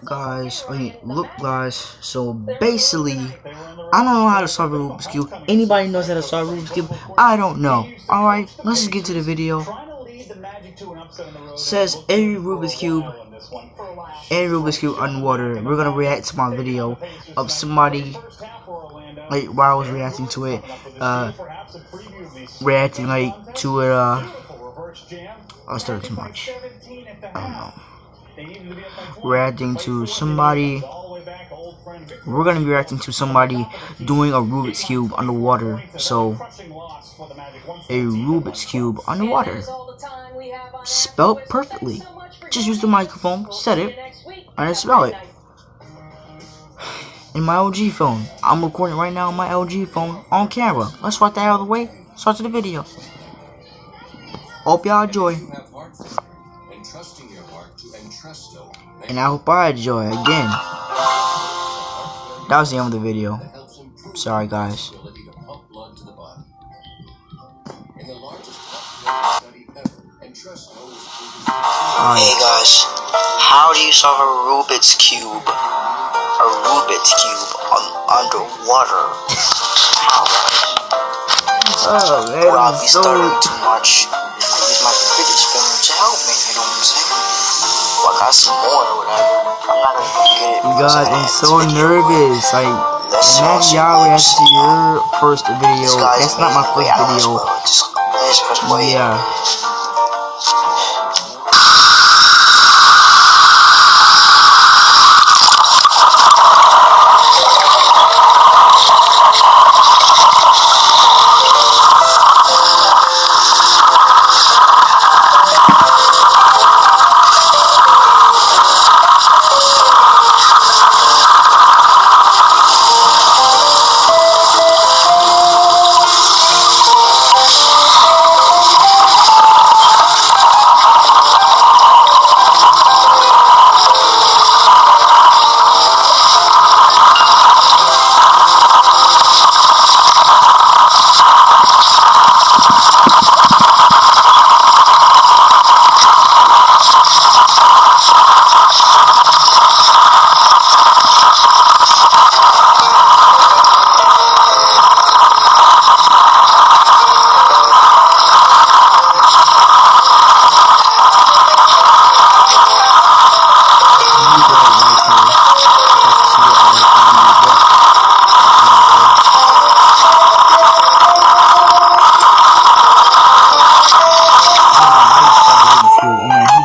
Guys, look guys, so basically, I don't know how to solve a Rubik's Cube. Anybody knows how to solve a Rubik's Cube? I don't know. Alright, let's just get to the video. Says every Rubik's Cube underwater. We're gonna react to my video of somebody, like, while I was reacting to it, I'll start too much. I don't know. Reacting to somebody. We're gonna be reacting to somebody doing a Rubik's Cube underwater. So, a Rubik's Cube underwater, spelled perfectly. Just use the microphone, set it, and spell it. In my LG phone, I'm recording right now on my LG phone on camera. Let's walk that out of the way. Start to the video. Hope y'all enjoy. And I hope I enjoy again. That was the end of the video. Sorry guys. Hey guys, how do you solve a Rubik's Cube? A Rubik's Cube underwater? How, guys? Without me stuttering too much, I use my fidget spinner to help me, you know what I'm saying? Well, I got some more or whatever. I'm not gonna get it. You guys, I'm so nervous. Like, imagine y'all react to your first video. That's not my first video. Just press play. Yeah.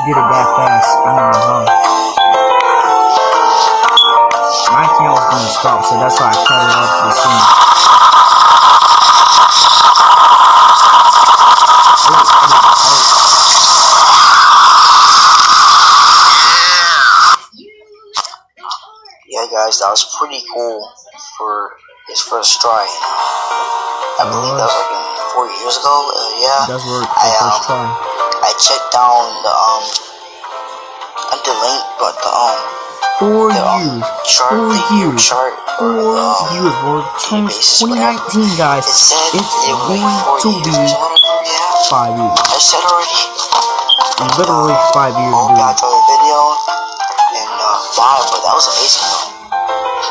Did it that fast. I don't know how. My camera was gonna stop, so that's why I cut it off to the scene. Yeah, guys, that was pretty cool for his first try. I believe that was like 4 years ago. Yeah. It does work for first try. I checked down the link, but the 4 years. chart, 4 years. chart, 4 years, bro. Since 2019, guys. It's going to be 5 years. I said already. Literally 5 years, Hope dude. y'all enjoyed the video, and bye. But that was amazing, though.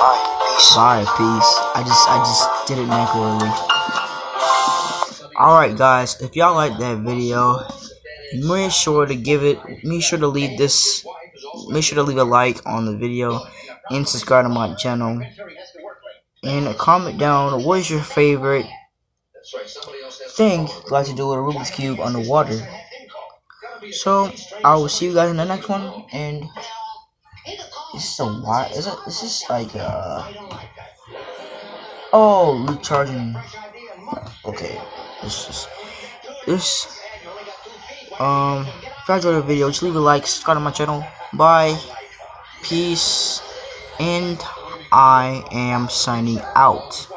Bye, peace. Bye, peace. I just did it naturally. Alright, guys. If y'all like that video, make sure to leave a like on the video and subscribe to my channel, and comment down what is your favorite thing you like to do with a Rubik's Cube underwater. So I will see you guys in the next one. And this is a why is this like oh, recharging. Okay, this if you enjoyed the video, just leave a like, subscribe to my channel. Bye, peace, and I am signing out.